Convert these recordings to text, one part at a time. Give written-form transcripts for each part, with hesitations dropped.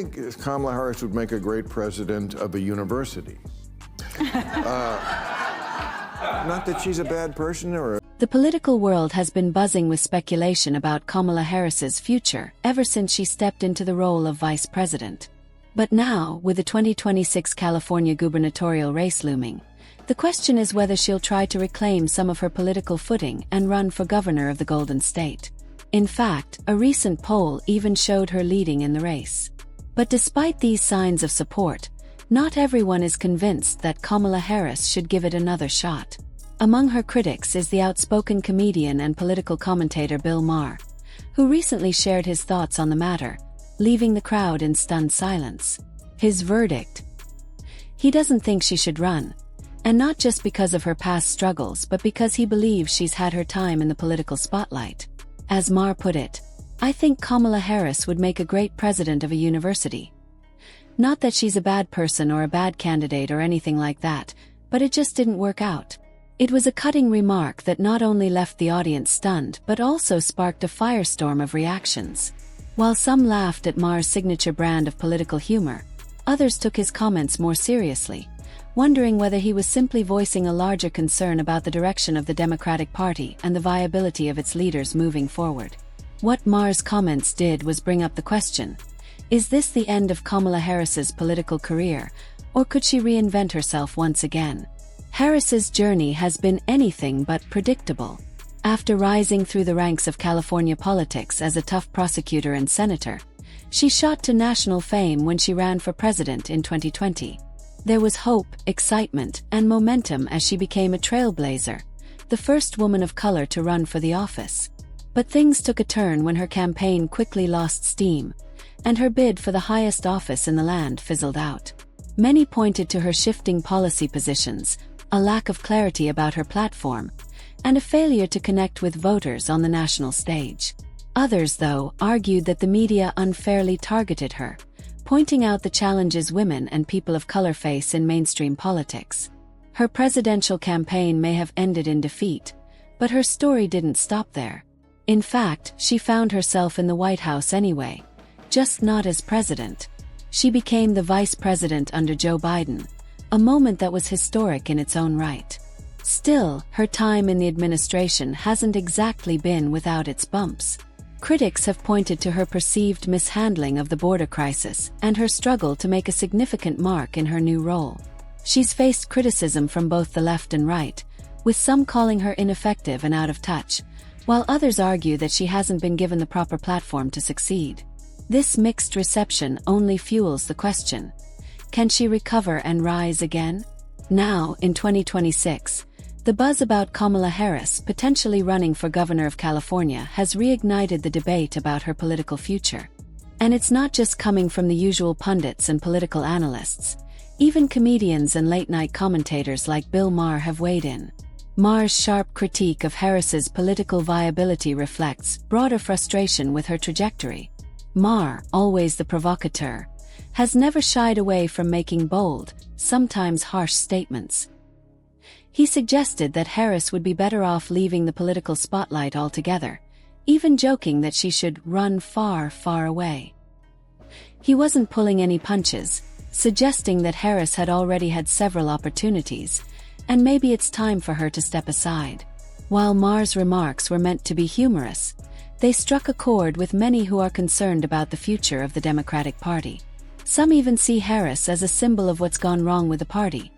I think Kamala Harris would make a great president of a university. Not that she's a bad person or The political world has been buzzing with speculation about Kamala Harris's future ever since she stepped into the role of vice president. But now, with the 2026 California gubernatorial race looming, the question is whether she'll try to reclaim some of her political footing and run for governor of the Golden State. In fact, a recent poll even showed her leading in the race. But despite these signs of support, not everyone is convinced that Kamala Harris should give it another shot. Among her critics is the outspoken comedian and political commentator Bill Maher, who recently shared his thoughts on the matter, leaving the crowd in stunned silence. His verdict: he doesn't think she should run, and not just because of her past struggles but because he believes she's had her time in the political spotlight. As Maher put it, "I think Kamala Harris would make a great president of a university. Not that she's a bad person or a bad candidate or anything like that, but it just didn't work out." It was a cutting remark that not only left the audience stunned but also sparked a firestorm of reactions. While some laughed at Maher's signature brand of political humor, others took his comments more seriously, wondering whether he was simply voicing a larger concern about the direction of the Democratic Party and the viability of its leaders moving forward. What Maher's comments did was bring up the question: is this the end of Kamala Harris's political career, or could she reinvent herself once again? Harris's journey has been anything but predictable. After rising through the ranks of California politics as a tough prosecutor and senator, she shot to national fame when she ran for president in 2020. There was hope, excitement, and momentum as she became a trailblazer, the first woman of color to run for the office. But things took a turn when her campaign quickly lost steam, and her bid for the highest office in the land fizzled out. Many pointed to her shifting policy positions, a lack of clarity about her platform, and a failure to connect with voters on the national stage. Others, though, argued that the media unfairly targeted her, pointing out the challenges women and people of color face in mainstream politics. Her presidential campaign may have ended in defeat, but her story didn't stop there. In fact, she found herself in the White House anyway, just not as president. She became the vice president under Joe Biden, a moment that was historic in its own right. Still, her time in the administration hasn't exactly been without its bumps. Critics have pointed to her perceived mishandling of the border crisis and her struggle to make a significant mark in her new role. She's faced criticism from both the left and right, with some calling her ineffective and out of touch, while others argue that she hasn't been given the proper platform to succeed. This mixed reception only fuels the question: can she recover and rise again? Now, in 2026, the buzz about Kamala Harris potentially running for governor of California has reignited the debate about her political future. And it's not just coming from the usual pundits and political analysts. Even comedians and late-night commentators like Bill Maher have weighed in. Maher's sharp critique of Harris's political viability reflects broader frustration with her trajectory. Maher, always the provocateur, has never shied away from making bold, sometimes harsh statements. He suggested that Harris would be better off leaving the political spotlight altogether, even joking that she should run far, far away. He wasn't pulling any punches, suggesting that Harris had already had several opportunities, and maybe it's time for her to step aside. While Maher's remarks were meant to be humorous, they struck a chord with many who are concerned about the future of the Democratic Party. Some even see Harris as a symbol of what's gone wrong with the party.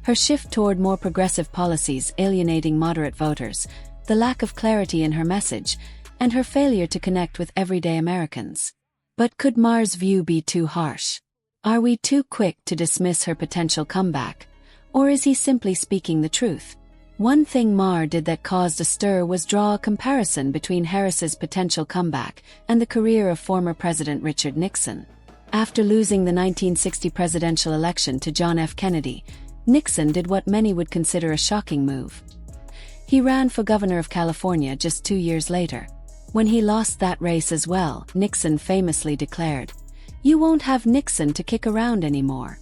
Her shift toward more progressive policies alienating moderate voters, the lack of clarity in her message, and her failure to connect with everyday Americans. But could Maher's view be too harsh? Are we too quick to dismiss her potential comeback? Or is he simply speaking the truth? One thing Maher did that caused a stir was draw a comparison between Harris's potential comeback and the career of former President Richard Nixon. After losing the 1960 presidential election to John F. Kennedy, Nixon did what many would consider a shocking move. He ran for governor of California just 2 years later. When he lost that race as well, Nixon famously declared, "You won't have Nixon to kick around anymore."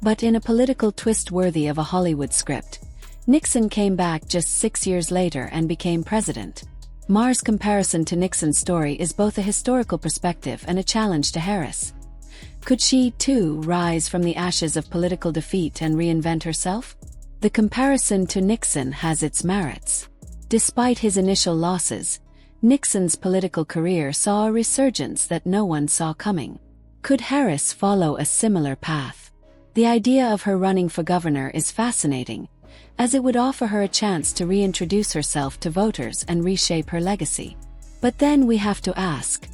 But in a political twist worthy of a Hollywood script, Nixon came back just 6 years later and became president. Maher's comparison to Nixon's story is both a historical perspective and a challenge to Harris. Could she, too, rise from the ashes of political defeat and reinvent herself? The comparison to Nixon has its merits. Despite his initial losses, Nixon's political career saw a resurgence that no one saw coming. Could Harris follow a similar path? The idea of her running for governor is fascinating, as it would offer her a chance to reintroduce herself to voters and reshape her legacy. But then we have to ask,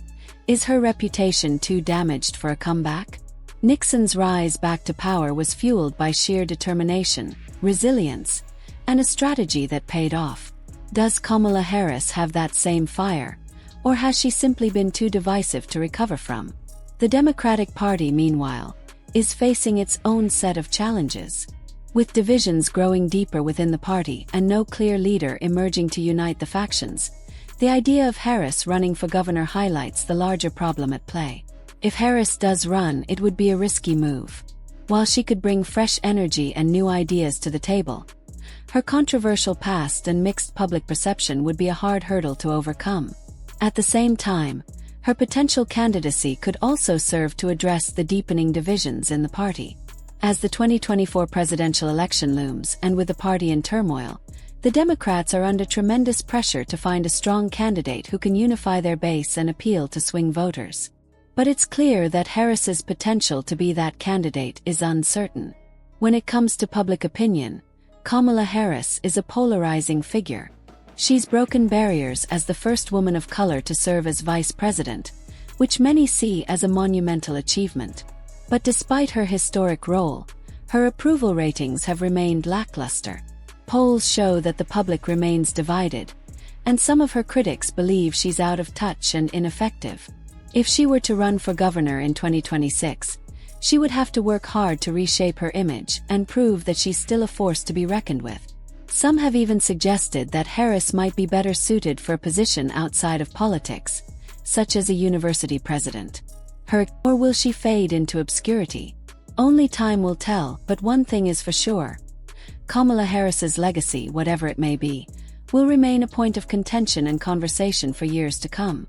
is her reputation too damaged for a comeback? Nixon's rise back to power was fueled by sheer determination, resilience, and a strategy that paid off. Does Kamala Harris have that same fire, or has she simply been too divisive to recover from? The Democratic Party, meanwhile, is facing its own set of challenges. With divisions growing deeper within the party and no clear leader emerging to unite the factions, the idea of Harris running for governor highlights the larger problem at play. If Harris does run, it would be a risky move. While she could bring fresh energy and new ideas to the table, her controversial past and mixed public perception would be a hard hurdle to overcome. At the same time, her potential candidacy could also serve to address the deepening divisions in the party. As the 2024 presidential election looms and with the party in turmoil, the Democrats are under tremendous pressure to find a strong candidate who can unify their base and appeal to swing voters. But it's clear that Harris's potential to be that candidate is uncertain. When it comes to public opinion, Kamala Harris is a polarizing figure. She's broken barriers as the first woman of color to serve as vice president, which many see as a monumental achievement. But despite her historic role, her approval ratings have remained lackluster. Polls show that the public remains divided, and some of her critics believe she's out of touch and ineffective. If she were to run for governor in 2026, she would have to work hard to reshape her image and prove that she's still a force to be reckoned with. Some have even suggested that Harris might be better suited for a position outside of politics, such as a university president. Or will she fade into obscurity? Only time will tell, but one thing is for sure. Kamala Harris's legacy, whatever it may be, will remain a point of contention and conversation for years to come.